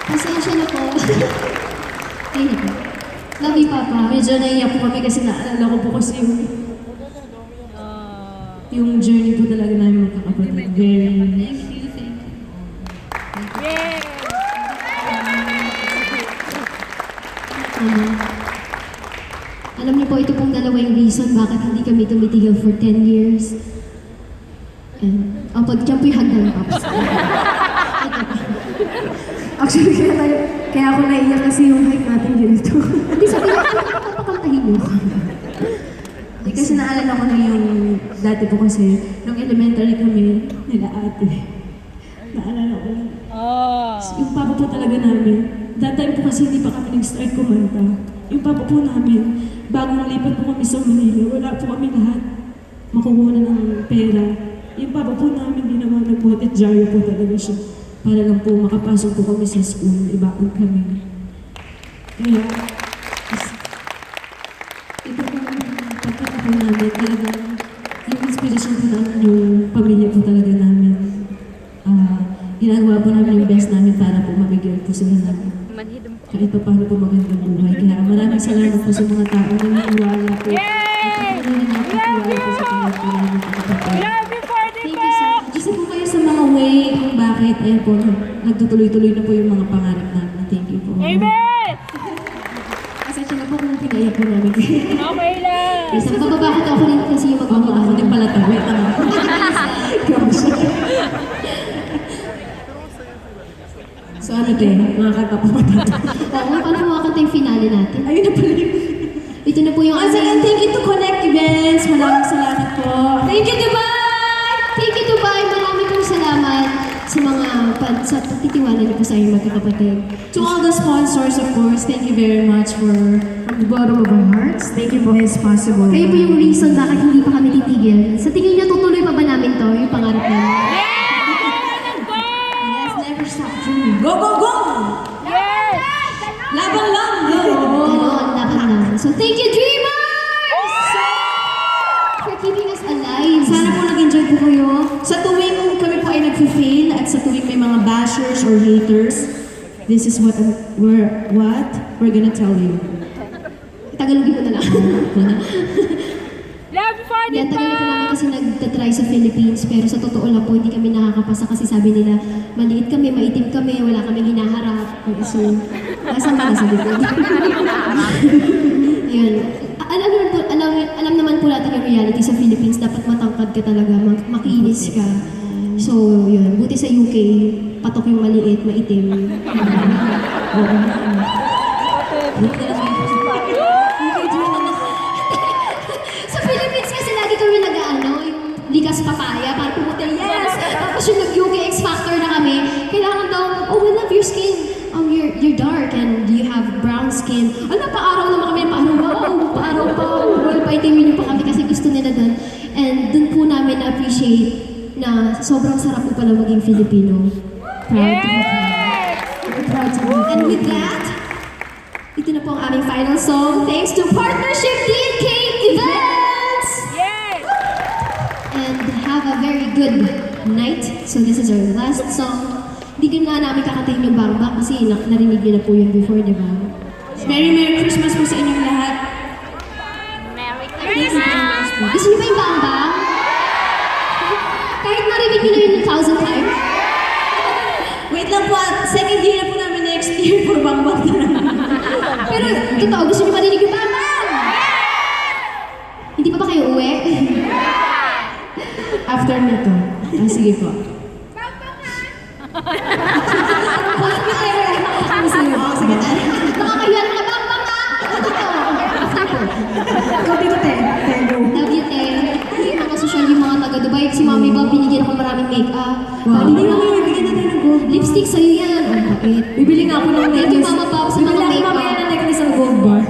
Pasensya na po. Ay, love you, Papa. Medyo naiyak po kami kasi naalala ko po kasi yung journey po talaga namin magkakapatid. Very... Thank you, thank you. Alam niyo po, ito pong dalawa yung reason bakit hindi kami tumitigil for 10 years. And, dyan po yung hagdan, Pops. Actually, kaya ako naiyak kasi yung height natin ganito. Hindi sabi ko, papakantahin niyo. Kasi naalala ko na yung dati po kasi, nung elementary kami, nila ate. Naalala ko lang. Yung papa po talaga namin, that time po kasi hindi pa kami nag-start kumanta. Yung papa po namin, bagong lipat po kami sa Manila, wala po kami lahat makukuha na ng pera. Yung papa po namin, di naman nag-motet jaryo po talaga siya. Para lang po makapasok po kami sa school, ibaon kami. Kaya, ito po pagkakataon namin, talagang yung inspiration po namin, yung pamilya po talaga namin. Ginagawa po namin yung best namin para po mabigyan po sila namin. Kahit pa paano po magandang buhay. Kaya maraming salamat po sa mga tao na naniwala po. At ako na nakakatiwala po sa kanya po namin kapatid. Thank you so much. Isa po kayo sa mga way kung bakit, ayan po, nagtutuloy-tuloy na po yung mga pangarap namin. Thank you po. Amen! Pasensya na po kung pinaiyak po namin. Okay lang! Isa, bababa ko ako rin kasi yung Ako din pala to. Wait, So ano din, mga kanta po ba tayo? Oo, paano makakanta yung finale natin? Ayun na pala yun. Ito na po yung... Once again, thank you to Connect Events. Maraming salamat po. Thank you, Dubai! Thank you, Dubai! Marami pong salamat sa mga sa pagtitiwala niyo po sa aming magkakapatid. To all the sponsors, of course, thank you very much from the bottom of our hearts. Thank you po, it's possible. Kayo po yung reason bakit hindi pa kami titigil. Sa tingin niyo, tutuloy pa ba namin to, yung pangarap namin? Yes, never stop dreaming. Go, go, go! Yes! Laban lang! Go! Ganon, laban lang. So, thank you, Dreamers! For keeping us alive. Sana po nag-enjoy po kayo. Sa tuwing kami po ay nag-fail at sa tuwing may mga bashers or haters, this is what we're gonna tell you. Tagalogin ko na lang. Love you for the Yan, tagal na po namin kasi nagtatry sa Philippines, pero sa totoo lang po, hindi kami nakakapasa kasi sabi nila, maliit kami, maitim kami, wala kaming hinaharap. So, nasa mga sa likod. Yun. Alam naman po natin yung reality sa Philippines, dapat matangkad ka talaga, makinis ka. So, yun. Buti sa UK, patok yung maliit, maitim. Oo. Buti na lang sa Philippines kasi lagi kami nag-ano, yung likas papaya, para pumutin, yes! Tapos yung nag-UK X Factor na kami, kailangan daw, oh, we love your skin. You're dark and you have brown skin. Ano, paaraw naman kami, paaraw pa. Well, paitimin niyo pa kami kasi gusto nila doon. And doon po namin na-appreciate na sobrang sarap po pala maging Filipino. Proud to be proud. We're proud to be And with that, ito na po ang aming final song. Thanks to Partnership DK Events! Yes! And have a very good night. So this is our last song. Hindi ka na namin kakantahin yung Bang Bang kasi narinig niyo na po yun before, di ba? Merry Christmas po sa inyong lahat. Gusto niyo ba yung Bang Bang? Kahit narinig niyo na yun 1,000 times. Wait lang po, second year na po namin next year for Bang Bang talaga. Pero totoo, gusto niyo marinig yung Bang Bang? Hindi pa ba kayo uwi? After nito. Sige po. Nakakahiya na Bang Bang ha? Totoo. After po. Ikaw dito, te. Te, go. Love you, te. Yung mga social yung mga taga-Dubai. Si Mami Bob, binigyan ako maraming make-up. Wow. Hindi mo bibigyan na tayo ng gold. Lipstick sa'yo yan. Ang bait. Bibili nga ako ng necklace. Thank you, Mama Bob, sa mga Bibili ako make-up. mamaya ng necklace ng gold bar.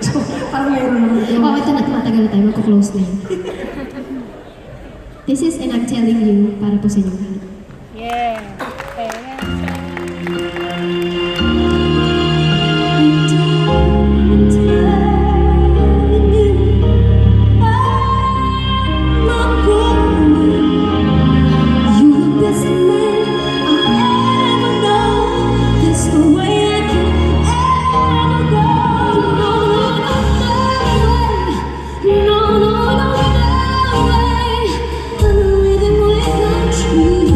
So, parang mayroon naman ito. Oh, ito na, tumatagal na tayo. Magko-close na yun. This is, and I'm telling you, para po sa inyo lahat. Yes! No, no, no, no way. I'm living without you.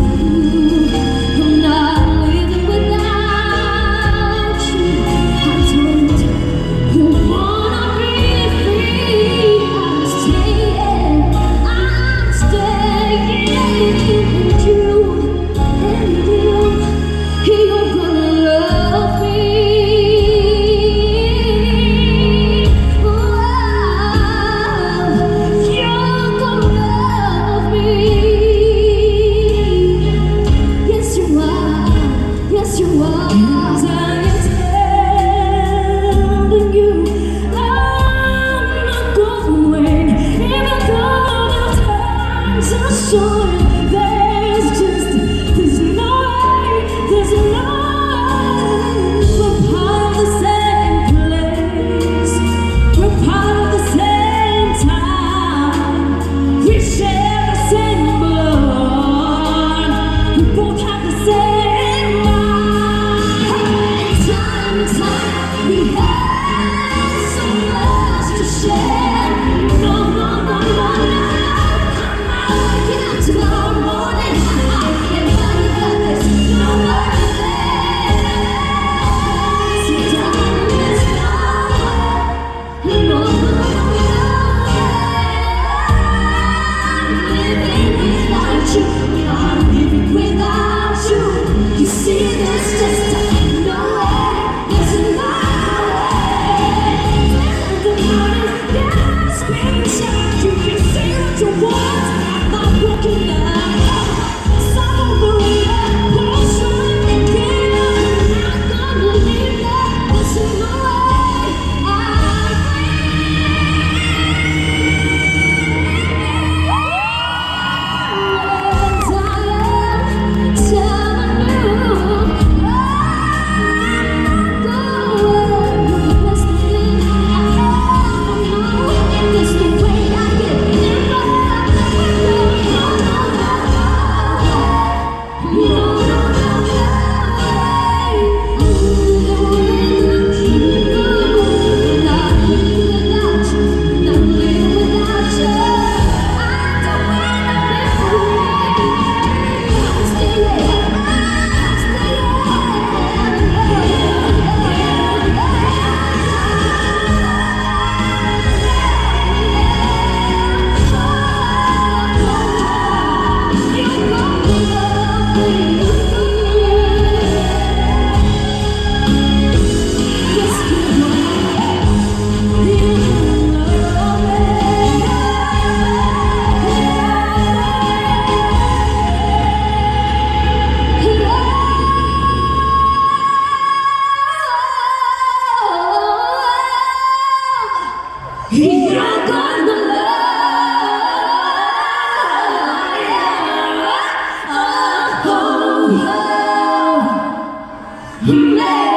Thank you, Jamal!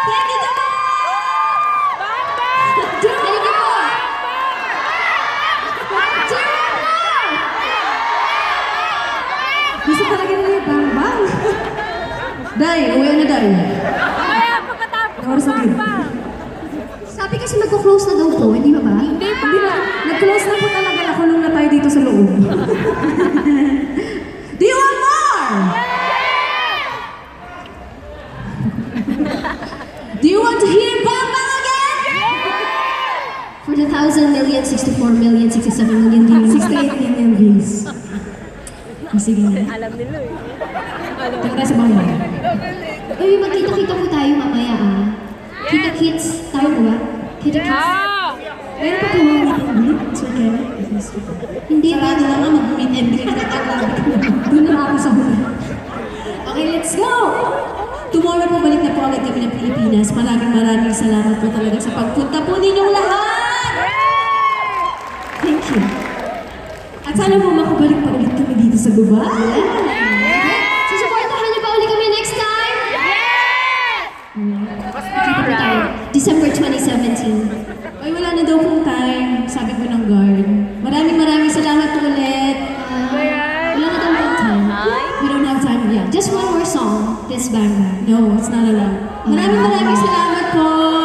Thank you po! Gusto talaga nila yung bang-bang. Day, uwi na Day. Kaya pagkatapos Oras na yun. Sabi kasi magko-close na daw po, hindi ba ba? Hindi pa. Hindi na, nag-close na po talaga. Nakulong na tayo dito sa loob. Do you want more? Do you want to hear Bang Bang again? For the 1,000 million, 64 million, 67 million views. 68 million views. Oh, sige na. Alam nila eh. Tara tayo sa Bang Bang. Uy, magkita-kita po tayo mamaya ah. Kita-kits, tama po ba? Kita-kits. Meron pa po meet and greet? Sir Kevin? Hindi ba? Sarado na nga mag-meet and greet na tayo. Doon na ako sa huli. Okay, let's go! Tomorrow po balik na po agad kami ng Pilipinas. Maraming salamat po talaga sa pagpunta po ninyong lahat! Thank you. At sana po makabalik pa ulit kami dito sa Dubai. Susuportahan niyo ba ulit kami next time? Kita po tayo. December 2017. Ay, wala na daw pong time, sabi ko ng guard. Maraming salamat po ulit. Wala na daw po time. We don't have time, yeah. Just one more song, this Bang Bang. No, it's not allowed. Maraming salamat po.